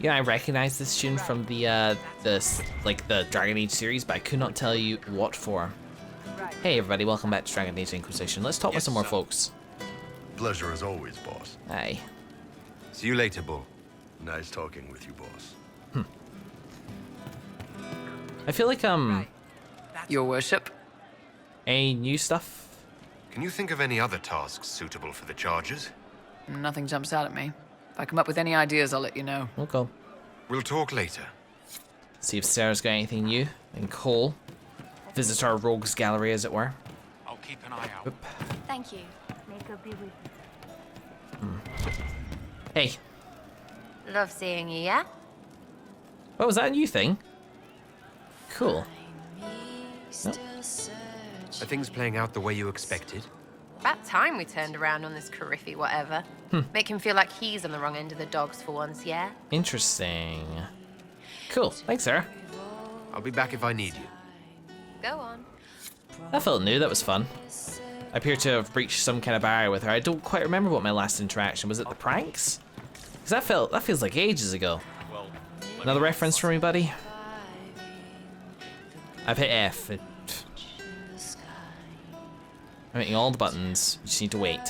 Yeah, I recognize this tune from the Dragon Age series, but I could not tell you what for. Hey everybody, welcome back to Dragon Age Inquisition. Let's talk with some more folks. Pleasure as always, boss. Aye. See you later, Bull. Nice talking with you, boss. I feel like Your worship. any new stuff? Can you think of any other tasks suitable for the charges? Nothing jumps out at me. If I come up with any ideas, I'll let you know. Okay. We'll talk later. See if Sarah's got anything new. And Cole. Visit our rogues gallery, as it were. I'll keep an eye out. Oop. Thank you. Make a be with you. Hey, Love seeing you, yeah? what was that a new thing? Cool. Are things playing out the way you expected? About time we turned around on this Cariffy whatever. Make him feel like he's on the wrong end of the dogs for once, yeah? Interesting. Cool. Thanks, Sarah. I'll be back if I need you. Go on. That felt new. That was fun. I appear to have breached some kind of barrier with her. I don't quite remember what my last interaction was. It the pranks? Because that feels like ages ago. Another reference for me, buddy? I've hit F. I'm hitting all the buttons. You just need to wait.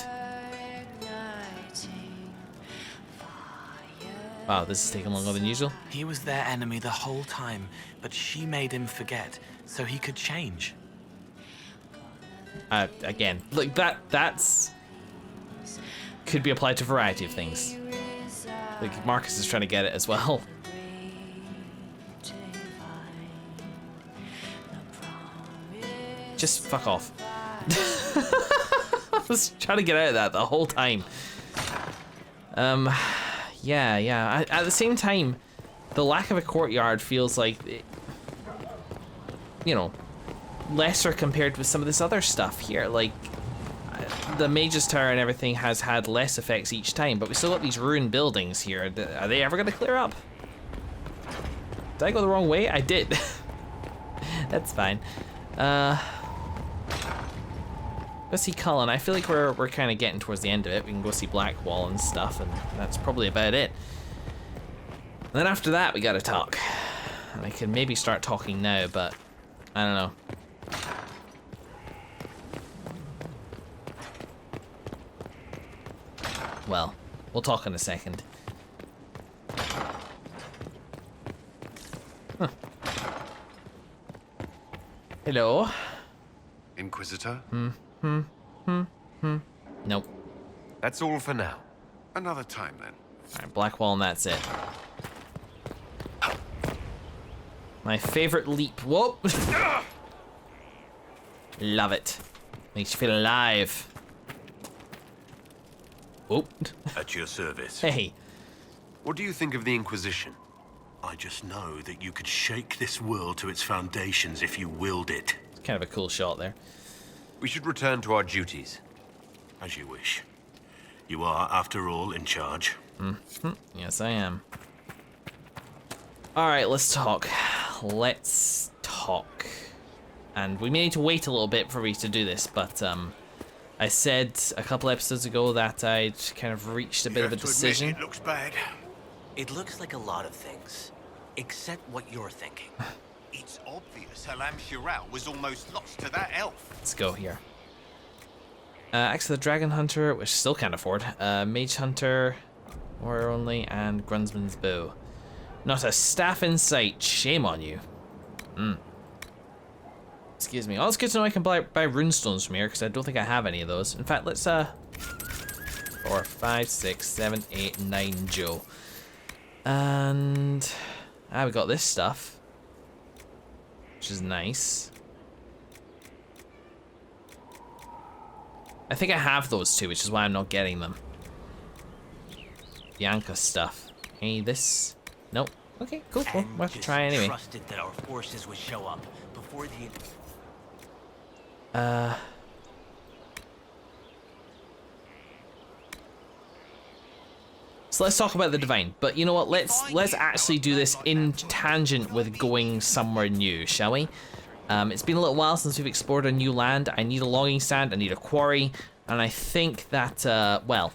Wow, this is taking longer than usual. He was their enemy the whole time, but she made him forget, so he could change. Again, like that's could be applied to a variety of things. Like Markus is trying to get it as well. Just fuck off. I was trying to get out of that the whole time. Yeah. At the same time, the lack of a courtyard feels like, lesser compared with some of this other stuff here. Like, the Mage's Tower and everything has had less effects each time, but we still got these ruined buildings here. Are they ever gonna clear up? Did I go the wrong way? I did. That's fine. Let's see Cullen. I feel like we're kind of getting towards the end of it. We can go see Blackwall and stuff, and that's probably about it. And then after that, we gotta talk. And I can maybe start talking now, but I don't know. Well, we'll talk in a second. Huh. Hello. Inquisitor? Nope. That's all for now. Another time, then. Alright, Blackwall and that's it. My favorite leap. Whoop! Love it. Makes you feel alive. Whoop. At your service. Hey. What do you think of the Inquisition? I just know that you could shake this world to its foundations if you willed it. It's kind of a cool shot there. We should return to our duties. As you wish. You are, after all, in charge. Yes, I am. Alright, let's talk. Let's talk. And we may need to wait a little bit for me to do this, but I said a couple episodes ago that I'd kind of reached a bit of a decision. It looks bad. It looks like a lot of things, except what you're thinking. It's obvious Halam Shiral was almost lost to that elf. Let's go here. Axe of the Dragon Hunter, which still can't afford. Mage Hunter, Warrior Only, and Grunsman's Bow. Not a staff in sight. Shame on you. Excuse me. Oh, it's good to know I can buy runestones from here, because I don't think I have any of those. In fact, let's 4, 5, 6, 7, 8, 9 Joe. And we got this stuff, which is nice. I think I have those two, which is why I'm not getting them. Bianca stuff. Hey, this. Nope. Okay, cool. We'll have to try anyway. Trusted that our forces would show up before the. So let's talk about the Divine. But you know what? Let's actually do this in tangent with going somewhere new, shall we? It's been a little while since we've explored a new land. I need a logging stand, I need a quarry, and I think that, well,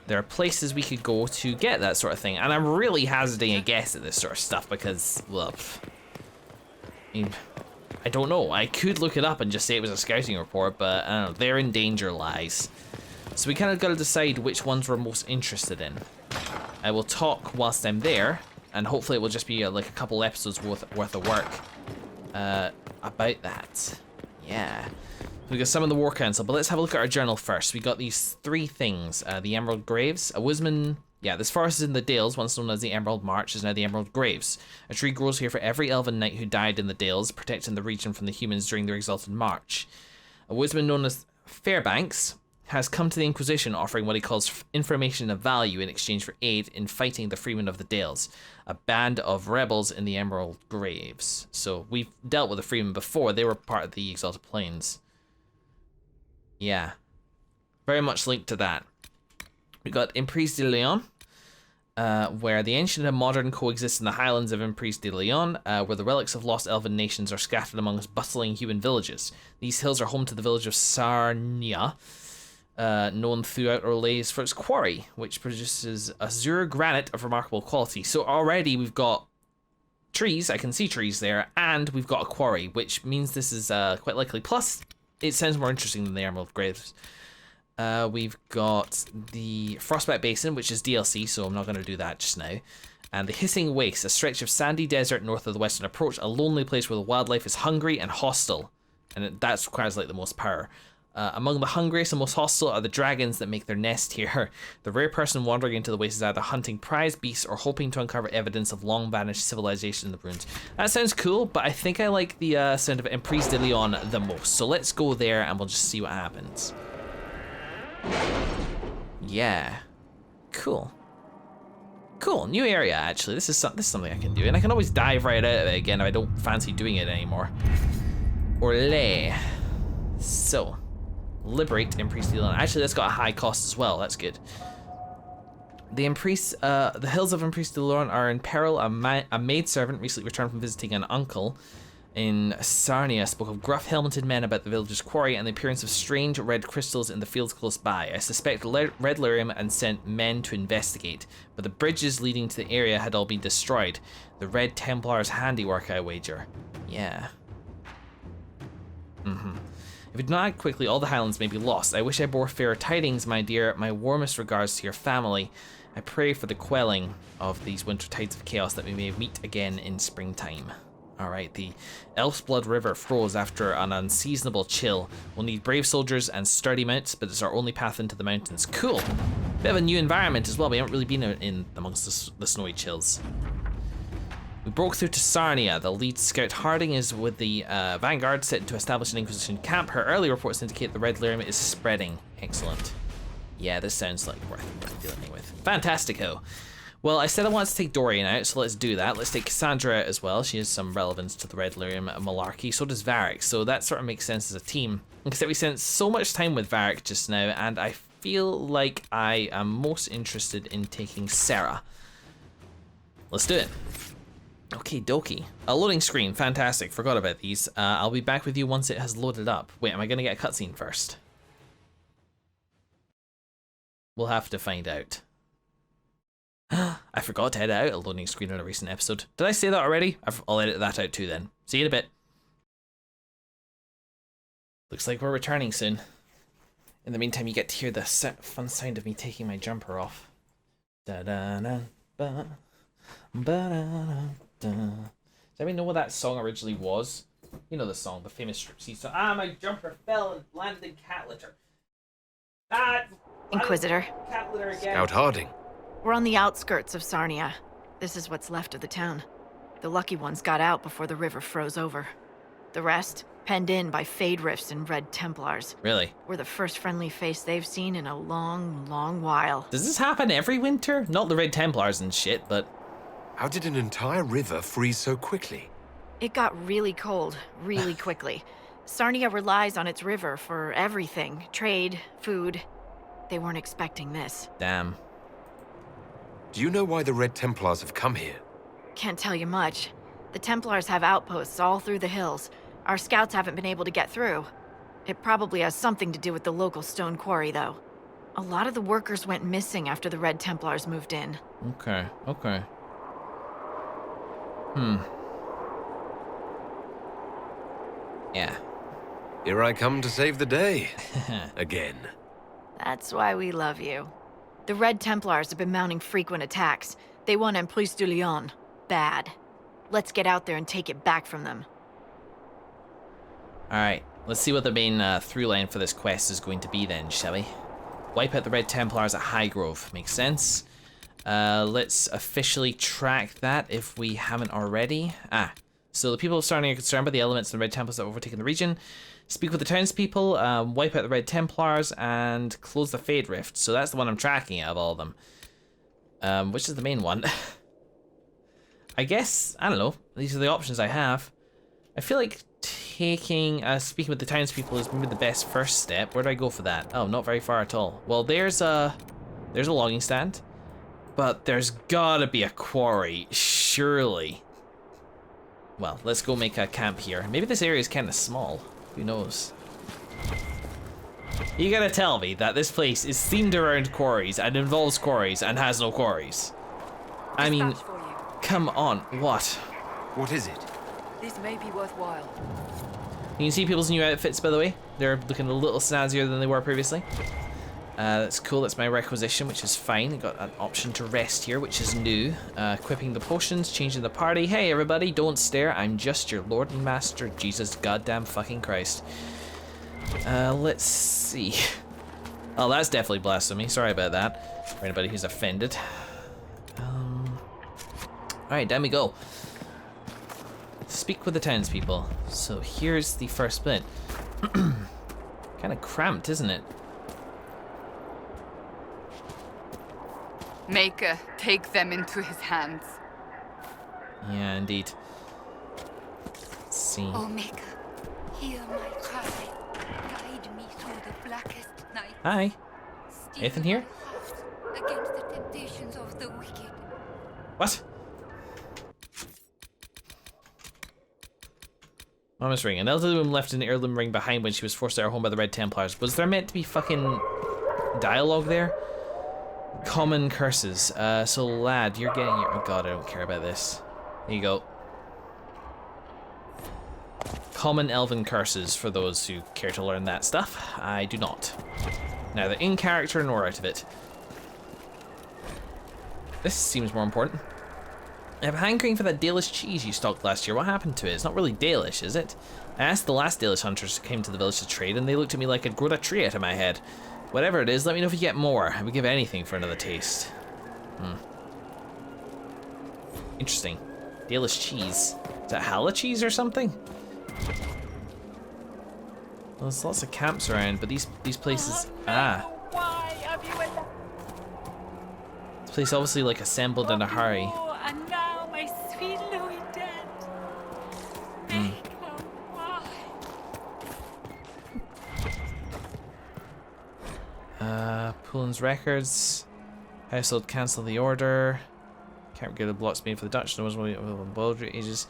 there are places we could go to get that sort of thing. And I'm really hazarding a guess at this sort of stuff because, well, I mean, I don't know. I could look it up and just say it was a scouting report, but I don't know, therein danger lies. So we kind of got to decide which ones we're most interested in. I will talk whilst I'm there, and hopefully it will just be like a couple episodes worth of work about that. Yeah. We got some of the War Council, but let's have a look at our journal first. We got these 3 things. The Emerald Graves, a woodsman. Yeah, this forest is in the Dales, once known as the Emerald March, is now the Emerald Graves. A tree grows here for every elven knight who died in the Dales, protecting the region from the humans during their exalted march. A woodsman known as Fairbanks has come to the Inquisition offering what he calls information of value in exchange for aid in fighting the Freemen of the Dales, a band of rebels in the Emerald Graves. So we've dealt with the Freemen before. They were part of the Exalted Plains. Yeah, very much linked to that. We got Emprise de Leon, where the ancient and modern coexist in the highlands of Emprise de Leon, where the relics of lost elven nations are scattered amongst bustling human villages. These hills are home to the village of Sarnia, known throughout Orlais for its quarry, which produces azure granite of remarkable quality. So already we've got trees, I can see trees there, and we've got a quarry, which means this is quite likely. Plus, it sounds more interesting than the Emerald Graves. We've got the Frostbite Basin, which is DLC, so I'm not going to do that just now. And the Hissing Waste, a stretch of sandy desert north of the western approach, a lonely place where the wildlife is hungry and hostile. And that requires like the most power. Among the hungriest and most hostile are the dragons that make their nest here. The rare person wandering into the waste is either hunting prize beasts or hoping to uncover evidence of long vanished civilization in the ruins. That sounds cool, but I think I like the sound of Emprise de Leon the most. So let's go there and we'll just see what happens. Yeah. Cool. Cool, new area actually. This is something I can do, and I can always dive right out of it again if I don't fancy doing it anymore. Orlais. So. Liberate Emprise de Leon. Actually, that's got a high cost as well. That's good. The hills of Emprise de Leon are in peril. A maidservant recently returned from visiting an uncle in Sarnia spoke of gruff helmeted men about the village's quarry and the appearance of strange red crystals in the fields close by. I suspect Red Lyrium and sent men to investigate, but the bridges leading to the area had all been destroyed. The Red Templar's handiwork, I wager. Yeah. If we do not act quickly, all the Highlands may be lost. I wish I bore fairer tidings, my dear. My warmest regards to your family. I pray for the quelling of these winter tides of chaos that we may meet again in springtime. Alright, the Elf's Blood River froze after an unseasonable chill. We'll need brave soldiers and sturdy mounts, but it's our only path into the mountains. Cool! Bit of a new environment as well. We haven't really been in amongst the snowy chills. We broke through to Sarnia. The lead scout Harding is with the vanguard set to establish an Inquisition camp. Her early reports indicate the Red Lyrium is spreading. Excellent. Yeah, this sounds like worth dealing with. Fantastico. Well, I said I wanted to take Dorian out, so let's do that. Let's take Cassandra out as well. She has some relevance to the Red Lyrium malarkey. So does Varric, so that sort of makes sense as a team. Except we spent so much time with Varric just now, and I feel like I am most interested in taking Sarah. Let's do it. Okay, dokie. A loading screen, fantastic. Forgot about these. I'll be back with you once it has loaded up. Wait, am I gonna get a cutscene first? We'll have to find out. I forgot to edit out a loading screen in a recent episode. Did I say that already? I'll edit that out too then. See you in a bit. Looks like we're returning soon. In the meantime, you get to hear the fun sound of me taking my jumper off. Da-da-da-ba. Does anybody know what that song originally was? You know the song, the famous striptease song. Ah, my jumper fell and landed in cat litter. Ah, Inquisitor. Cat litter again. Scout Harding. We're on the outskirts of Sarnia. This is what's left of the town. The lucky ones got out before the river froze over. The rest, penned in by Fade Rifts and Red Templars. Really? We're the first friendly face they've seen in a long, long while. Does this happen every winter? Not the Red Templars and shit, but... How did an entire river freeze so quickly? It got really cold, really quickly. Sarnia relies on its river for everything. Trade, food. They weren't expecting this. Damn. Do you know why the Red Templars have come here? Can't tell you much. The Templars have outposts all through the hills. Our scouts haven't been able to get through. It probably has something to do with the local stone quarry, though. A lot of the workers went missing after the Red Templars moved in. Okay. Yeah. Here I come to save the day. Again. That's why we love you. The Red Templars have been mounting frequent attacks. They want Emprise de Lyon. Bad. Let's get out there and take it back from them. Alright, let's see what the main through line for this quest is going to be then, shall we? Wipe out the Red Templars at Highgrove. Makes sense. Let's officially track that if we haven't already. So the people of Sarnia are concerned by the elements and the Red Templars that have overtaken the region. Speak with the townspeople, wipe out the Red Templars, and close the Fade Rift. So that's the one I'm tracking out of all of them. Which is the main one? I guess, I don't know. These are the options I have. I feel like taking, speaking with the townspeople is maybe the best first step. Where do I go for that? Oh, not very far at all. Well, there's a logging stand. But there's gotta be a quarry, surely. Well, let's go make a camp here. Maybe this area is kind of small. Who knows? You gotta tell me that this place is themed around quarries and involves quarries and has no quarries. I mean, come on, what? What is it? This may be worthwhile. You can see people's new outfits, by the way. They're looking a little snazzier than they were previously. That's cool, that's my requisition, which is fine. I got an option to rest here, which is new. Equipping the potions, changing the party. Hey everybody, don't stare, I'm just your Lord and Master, Jesus goddamn fucking Christ. Let's see. Oh, that's definitely blasphemy, sorry about that. For anybody who's offended. Alright, down we go. Speak with the townspeople. So here's the first bit. Kinda cramped, isn't it? Maker, take them into his hands. Yeah, indeed. Let's see. Oh, Maker, hear my cry. Guide me through the blackest night. Hi. Steel Ethan here? my heart against the temptations of the wicked. What? Mama's ring. An elderly woman left an heirloom ring behind when she was forced out of her home by the Red Templars. Was there meant to be fucking dialogue there? Common curses. So lad, you're getting your... Oh god, I don't care about this. There you go. Common elven curses for those who care to learn that stuff. I do not. Neither in character nor out of it. This seems more important. I have a hankering for that Dalish cheese you stocked last year. What happened to it? It's not really Dalish, is it? I asked the last Dalish hunters who came to the village to trade, and they looked at me like I'd grown a tree out of my head. Whatever it is, let me know if you get more. I would give anything for another taste. Interesting. Dalish cheese. Is that Hala cheese or something? Well, there's lots of camps around, but these places... Why have you This place obviously like assembled in a hurry. and now my sweet Louis dead. Maker, why? Pullen's records. Household cancel the order. Can't get the blocks made for the Dutch. No one's really boiled ages.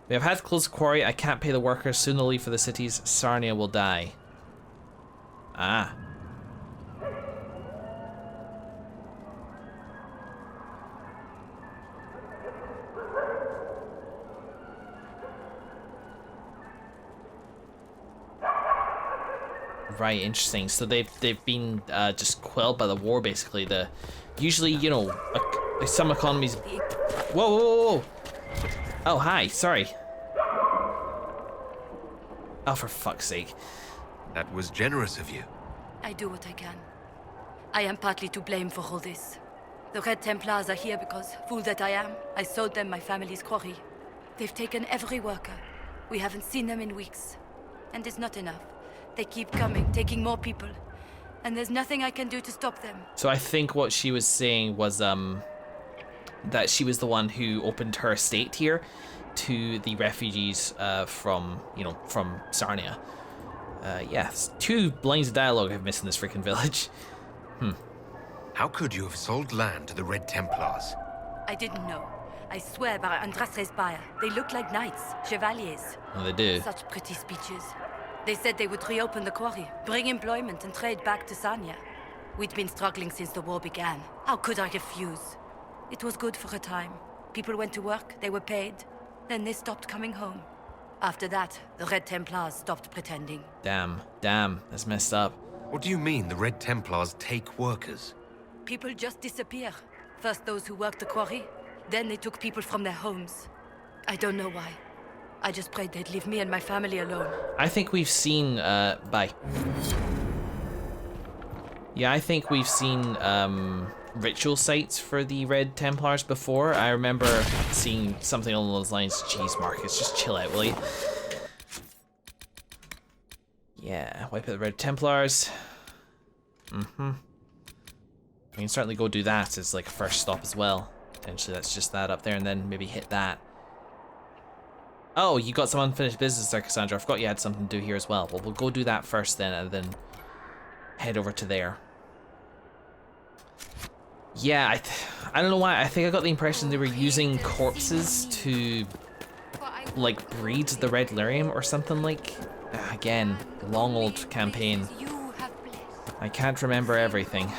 We have had to close the quarry. I can't pay the workers. Soon they'll leave for the cities. Sarnia will die. Ah. Right, interesting. So they've been just quelled by the war, basically. Usually, you know, some economies. Whoa! Oh, hi. Sorry. Oh, for fuck's sake. That was generous of you. I do what I can. I am partly to blame for all this. The Red Templars are here because, fool that I am, I sold them my family's quarry. They've taken every worker. We haven't seen them in weeks. And it's not enough. They keep coming, taking more people. And there's nothing I can do to stop them. So I think what she was saying was that she was the one who opened her estate here to the refugees from Sarnia. Yes, 2 lines of dialogue I've missed in this freaking village. How could you have sold land to the Red Templars? I didn't know. I swear by Andrastre's Spire, they look like knights, chevaliers. Well, they do. Such pretty speeches. They said they would reopen the quarry, bring employment, and trade back to Sarnia. We'd been struggling since the war began. How could I refuse? It was good for a time. People went to work, they were paid. Then they stopped coming home. After that, the Red Templars stopped pretending. Damn, that's messed up. What do you mean the Red Templars take workers? People just disappear. First those who worked the quarry, then they took people from their homes. I don't know why. I just prayed they'd leave me and my family alone. I think we've seen, bye. Yeah, I think we've seen, ritual sites for the Red Templars before. I remember seeing something along those lines. Jeez, Marcus, just chill out, will you? Yeah, wipe out the Red Templars. We can certainly go do that as like a first stop as well. Potentially that's just that up there, and then maybe hit that. Oh, you got some unfinished business there, Cassandra. I forgot you had something to do here as well. Well, we'll go do that first then, and then head over to there. Yeah, I don't know why. I think I got the impression they were using corpses to, like, breed the red lyrium or something like. Again, long old campaign. I can't remember everything.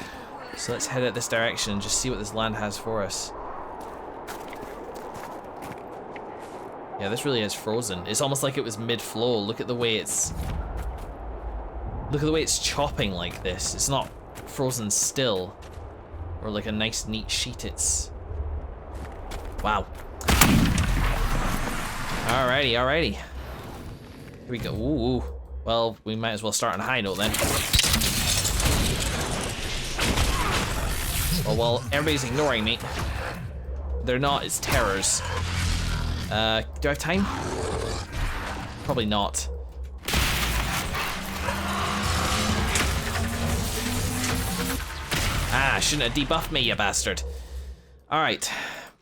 So let's head out this direction and just see what this land has for us. Yeah, this really is frozen. It's almost like it was mid-flow. Look at the way it's... Look at the way it's chopping like this. It's not frozen still. Or like a nice, neat sheet. It's... Wow. Alrighty. Here we go. Ooh. Well, we might as well start on a high note then. Oh, well, everybody's ignoring me. They're not, it's terrors. Do I have time? Probably not. Ah, shouldn't have debuffed me, you bastard. Alright,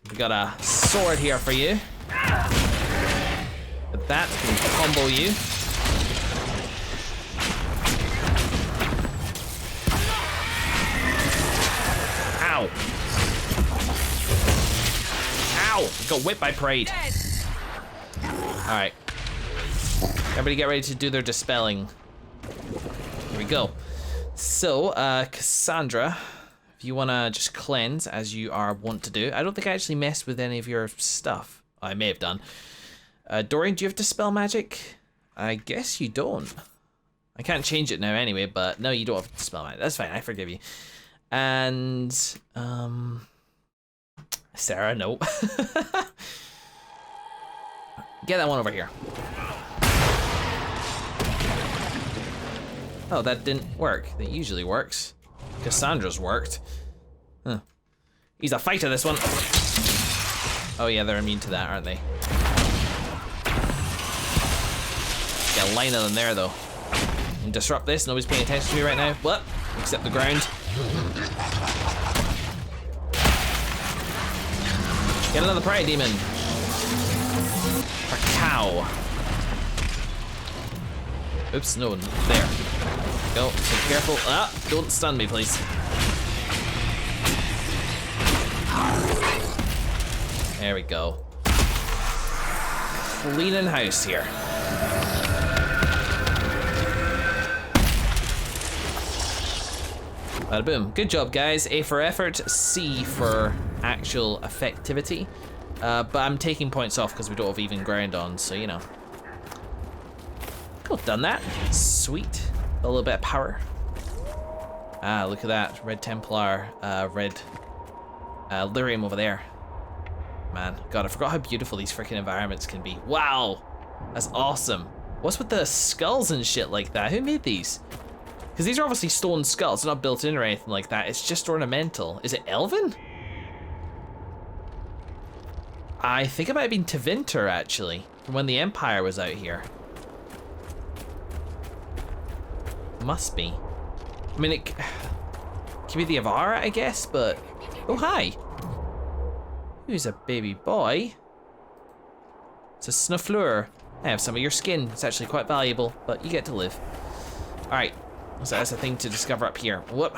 we got a sword here for you. But that can combo you. Ow. Ow! Got whipped by Parade. Alright. Everybody get ready to do their dispelling. Here we go. So, Cassandra, if you want to just cleanse, as you are wont to do. I don't think I actually messed with any of your stuff. I may have done. Dorian, do you have dispel magic? I guess you don't. I can't change it now anyway, but no, you don't have dispel magic. That's fine, I forgive you. And, Sarah, no. Get that one over here. Oh, that didn't work. That usually works. Cassandra's worked. Huh. He's a fighter, this one. Oh yeah, they're immune to that, aren't they? Get a line of them there, though. And disrupt this. Nobody's paying attention to me right now. What? Except the ground. Get another prey demon. For cow. Oops, no, there. Go, be careful. Ah, don't stun me, please. There we go. Cleaning house here. Bada boom. Good job, guys. A for effort, C for actual effectivity. But I'm taking points off because we don't have even ground on, so you know. Cool, done that. Sweet. A little bit of power. Ah, look at that. Red Templar, red lyrium over there. Man, God, I forgot how beautiful these freaking environments can be. Wow, that's awesome. What's with the skulls and shit like that? Who made these? Because these are obviously stone skulls, they're not built in or anything like that. It's just ornamental. Is it Elven? I think it might have been Tevinter, actually, from when the Empire was out here. Must be. I mean, it could be the Avara, I guess, but... Oh, hi. Who's a baby boy? It's a Snuffleur. I have some of your skin. It's actually quite valuable, but you get to live. Alright. So that's a thing to discover up here. Whoop.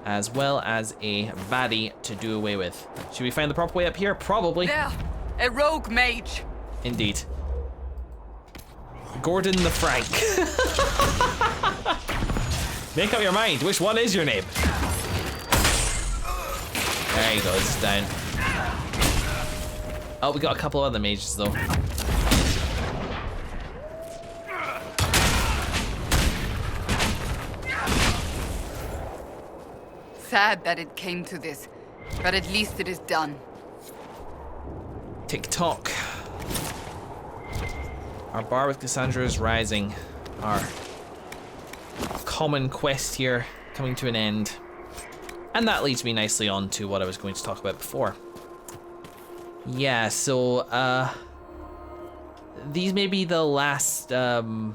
As well as a baddie to do away with. Should we find the proper way up here? Probably. There! A rogue mage! Indeed. Gordon the Frank. Make up your mind. Which one is your name? There you go. It's down. Oh, we got a couple other mages though. Sad that it came to this, but at least it is done. Tick-tock. Our bar with Cassandra is rising. Our common quest here coming to an end. And that leads me nicely on to what I was going to talk about before. Yeah, so, these may be the last, the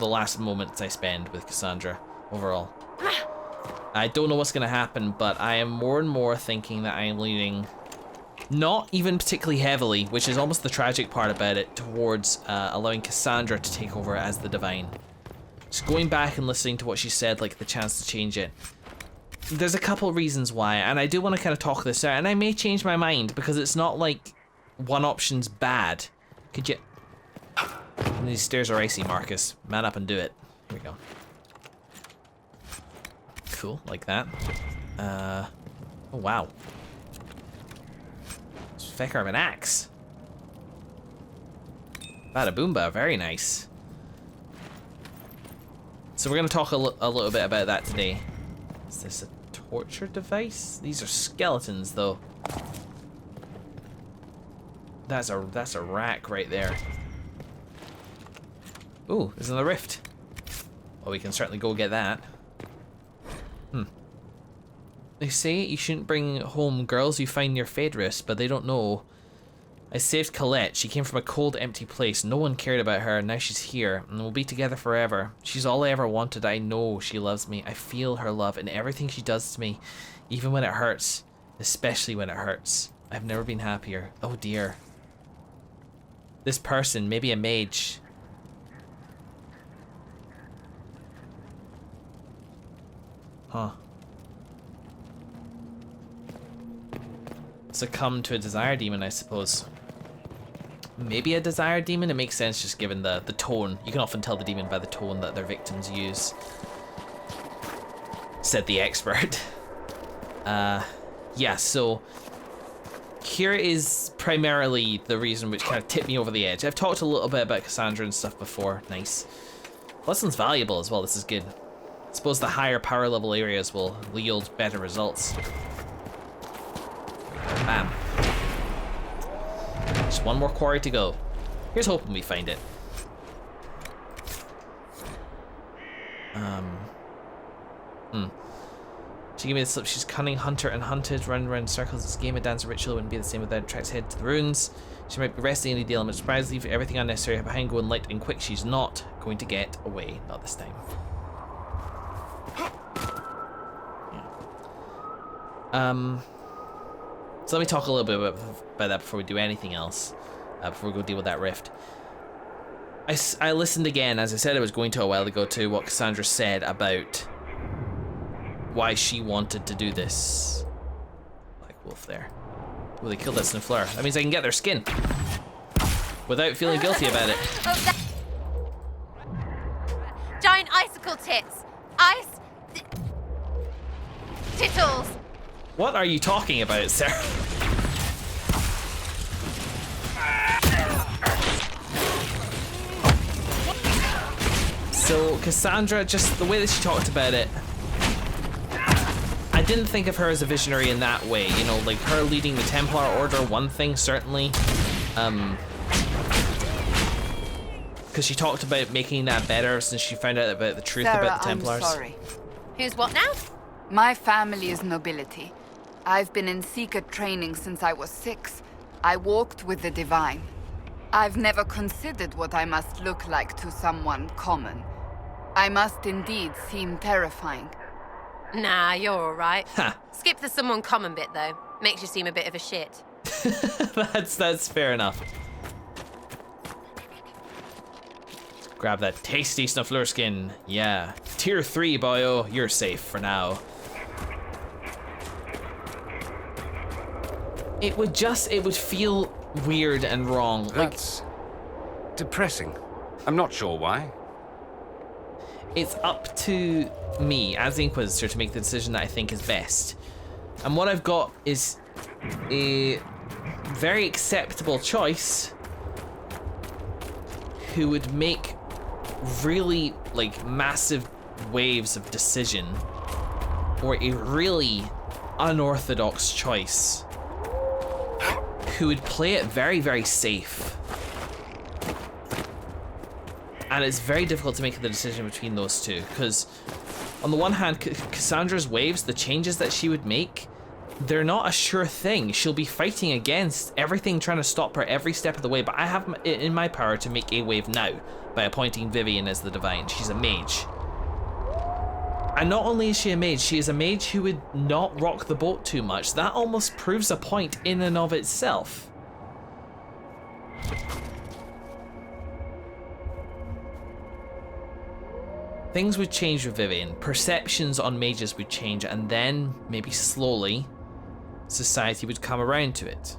last moments I spend with Cassandra overall. I don't know what's going to happen, but I am more and more thinking that I am leaning, not even particularly heavily, which is almost the tragic part about it, towards allowing Cassandra to take over as the Divine. Just going back and listening to what she said, like the chance to change it. There's a couple reasons why, and I do want to kind of talk this out, and I may change my mind, because it's not like one option's bad. Could you... These stairs are icy, Marcus. Man up and do it. Here we go. Cool, like that. Oh wow. It's fecker of an axe. Bada boomba, very nice. So we're gonna talk a little bit about that today. Is this a torture device? These are skeletons though. That's a rack right there. Ooh, there's another rift. Well, we can certainly go get that. They say you shouldn't bring home girls you find near Phaedrus, but they don't know. I saved Colette. She came from a cold, empty place. No one cared about her, and now she's here, and we'll be together forever. She's all I ever wanted. I know she loves me. I feel her love in everything she does to me, even when it hurts, especially when it hurts. I've never been happier. Oh dear. This person, maybe a mage. Huh. Succumb to a desire demon, I suppose. Maybe a desire demon? It makes sense just given the tone. You can often tell the demon by the tone that their victims use. Said the expert. Yeah, so here is primarily the reason which kind of tipped me over the edge. I've talked a little bit about Cassandra and stuff before. Nice. Lesson's valuable as well. This is good. I suppose the higher power level areas will yield better results. Bam. Just one more quarry to go. Here's hoping we find it. She gave me the slip. She's cunning, hunter, and hunted. Run around in circles. This game of dance ritual wouldn't be the same without Track's head to the ruins. She might be resting any deal. I'm surprised, leave everything unnecessary behind, going light and quick. She's not going to get away. Not this time. So let me talk a little bit about that before we do anything else. Before we go deal with that rift. I listened again, as I said I was going to a while ago, to what Cassandra said about why she wanted to do this. Black wolf there. Oh, they killed that Sniffler. That means I can get their skin without feeling guilty about it. Giant icicle tits. Ice... tittles. What are you talking about, Sarah? So Cassandra, just the way that she talked about it, I didn't think of her as a visionary in that way, you know, like her leading the Templar Order, one thing certainly, because she talked about making that better since she found out about the truth Sarah, about the Templars. I'm sorry. Who's what now? My family is nobility. I've been in Seeker training since I was 6. I walked with the Divine. I've never considered what I must look like to someone common. I must indeed seem terrifying. Nah, you're alright. Ha. Skip the someone common bit, though. Makes you seem a bit of a shit. That's fair enough. Grab that tasty Snuffler skin. Yeah. Tier 3, boyo. You're safe for now. It would feel weird and wrong. That's depressing. I'm not sure why. it's up to me as the Inquisitor to make the decision that I think is best. And what I've got is a very acceptable choice who would make really like massive waves of decision, or a really unorthodox choice who would play it very, very safe. And it's very difficult to make the decision between those two, because on the one hand, Cassandra's waves, the changes that she would make, they're not a sure thing. She'll be fighting against everything trying to stop her every step of the way, but I have it in my power to make a wave now by appointing Vivian as the Divine. She's a mage. And not only is she is a mage who would not rock the boat too much. That almost proves a point in and of itself. Things would change with Vivian. Perceptions on mages would change, and then, maybe slowly, society would come around to it.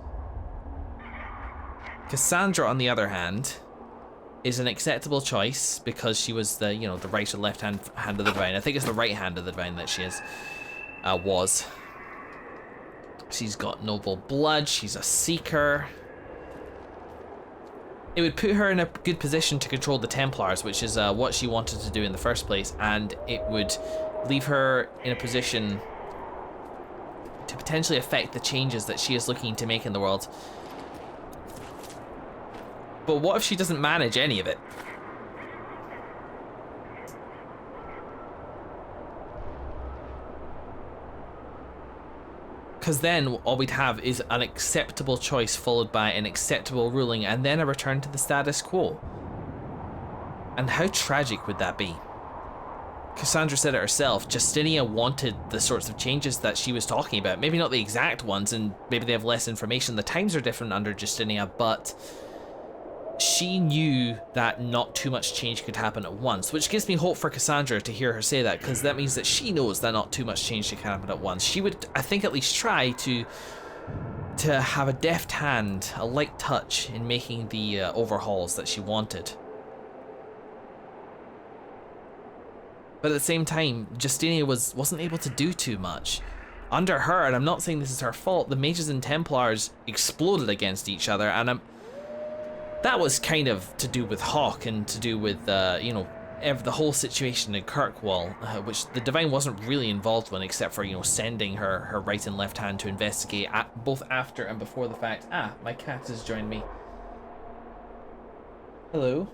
Cassandra, on the other hand, is an acceptable choice because she was the, you know, the right or left hand of the Divine. I think it's the right hand of the Divine that she is, was. She's got noble blood, she's a seeker. It would put her in a good position to control the Templars, which is what she wanted to do in the first place, and it would leave her in a position to potentially affect the changes that she is looking to make in the world. But what if she doesn't manage any of it? Because then all we'd have is an acceptable choice followed by an acceptable ruling and then a return to the status quo. And how tragic would that be? Cassandra said it herself, Justinia wanted the sorts of changes that she was talking about. Maybe not the exact ones, and maybe they have less information. The times are different under Justinia, but she knew that not too much change could happen at once, which gives me hope for Cassandra to hear her say that, because that means that she knows that not too much change can happen at once. She would, I think, at least try to have a deft hand, a light touch in making the overhauls that she wanted. But at the same time, Justinia wasn't able to do too much. Under her, and I'm not saying this is her fault, the mages and Templars exploded against each other, and that was kind of to do with Hawke and to do with, you know, the whole situation in Kirkwall, which the Divine wasn't really involved in, except for, you know, sending her right and left hand to investigate both after and before the fact. Ah, my cat has joined me. Hello.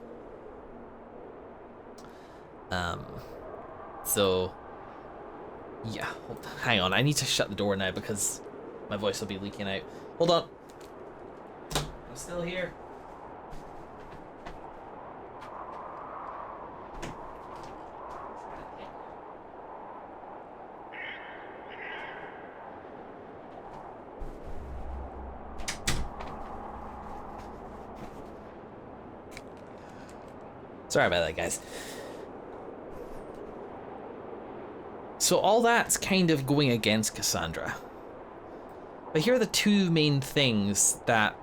So, yeah, hang on, I need to shut the door now because my voice will be leaking out. Hold on. I'm still here. Sorry about that, guys. So all that's kind of going against Cassandra. But here are the two main things that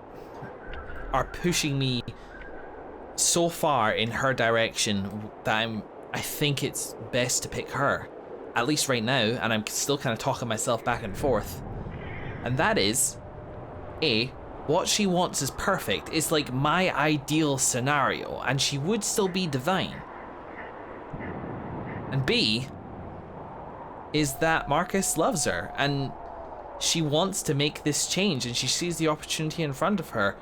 are pushing me so far in her direction that I think it's best to pick her. At least right now, and I'm still kind of talking myself back and forth. And that is, A, what she wants is perfect. It's like my ideal scenario, and she would still be divine. And B, is that Markus loves her, and she wants to make this change, and she sees the opportunity in front of her.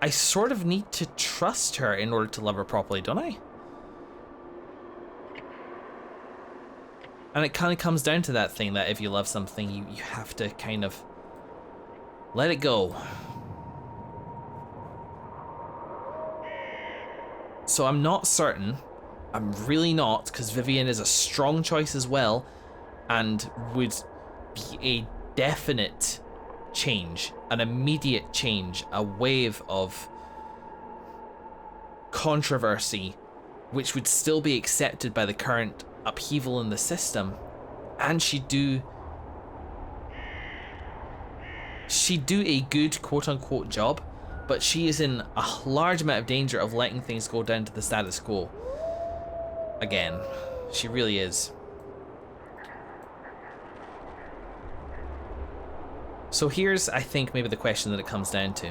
I sort of need to trust her in order to love her properly, don't I? And it kind of comes down to that thing that if you love something, you have to kind of let it go. So I'm not certain. I'm really not, because Vivian is a strong choice as well, and would be a definite change, an immediate change, a wave of controversy, which would still be accepted by the current upheaval in the system, and she'd do a good quote-unquote job, but she is in a large amount of danger of letting things go down to the status quo. Again. She really is. So here's, I think, maybe the question that it comes down to.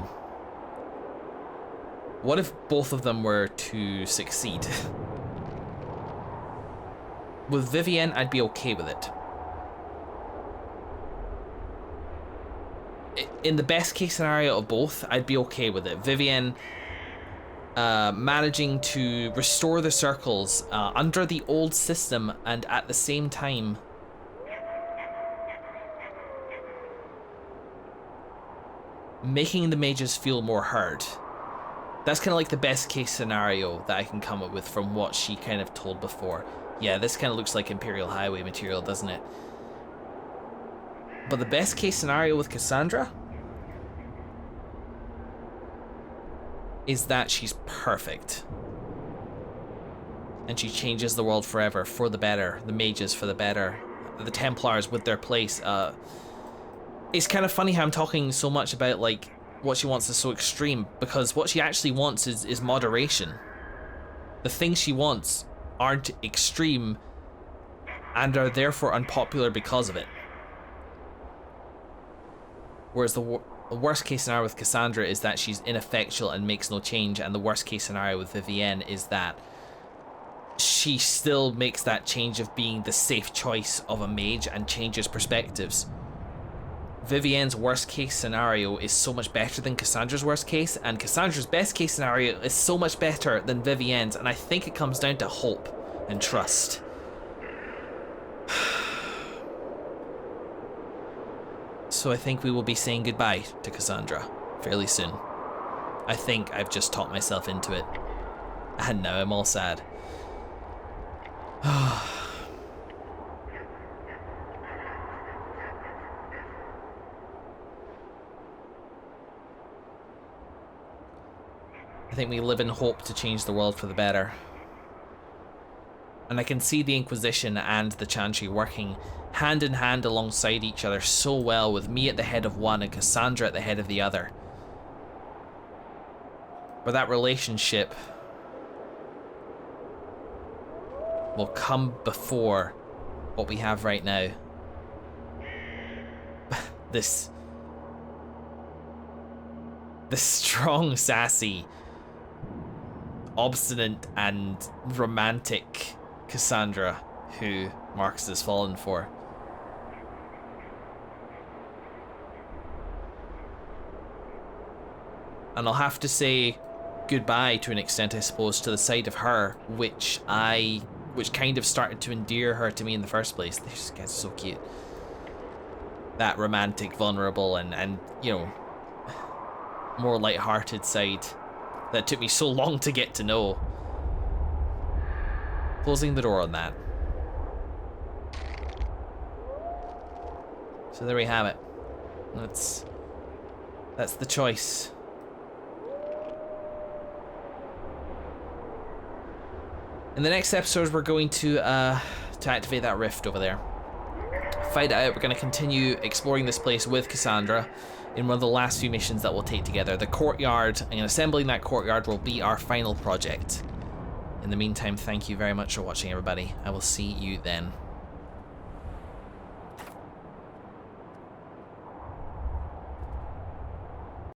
What if both of them were to succeed? With Vivienne, I'd be okay with it. In the best case scenario of both, I'd be okay with it. Vivienne managing to restore the circles under the old system and at the same time making the mages feel more heard. That's kind of like the best case scenario that I can come up with from what she kind of told before. Yeah, this kind of looks like Imperial Highway material, doesn't it? But the best case scenario with Cassandra is that she's perfect. And she changes the world forever for the better. The mages for the better. The Templars with their place. It's kind of funny how I'm talking so much about like what she wants is so extreme, because what she actually wants is moderation. The things she wants aren't extreme and are therefore unpopular because of it. Whereas the worst case scenario with Cassandra is that she's ineffectual and makes no change, and the worst case scenario with Vivienne is that she still makes that change of being the safe choice of a mage and changes perspectives. Vivienne's worst case scenario is so much better than Cassandra's worst case, and Cassandra's best case scenario is so much better than Vivienne's, and I think it comes down to hope and trust. So I think we will be saying goodbye to Cassandra fairly soon. I think I've just talked myself into it, and now I'm all sad. I think we live in hope to change the world for the better. And I can see the Inquisition and the Chantry working hand in hand alongside each other so well, with me at the head of one and Cassandra at the head of the other. Where that relationship will come before what we have right now. This strong, sassy, obstinate and romantic Cassandra who Markus has fallen for. And I'll have to say goodbye to an extent, I suppose, to the side of her which kind of started to endear her to me in the first place. This guy's so cute. That romantic, vulnerable and you know, more light-hearted side that took me so long to get to know. Closing the door on that. So there we have it. That's the choice. In the next episode, we're going to activate that rift over there. Fight it out. We're going to continue exploring this place with Cassandra in one of the last few missions that we'll take together. The courtyard and assembling that courtyard will be our final project. In the meantime, thank you very much for watching, everybody. I will see you then.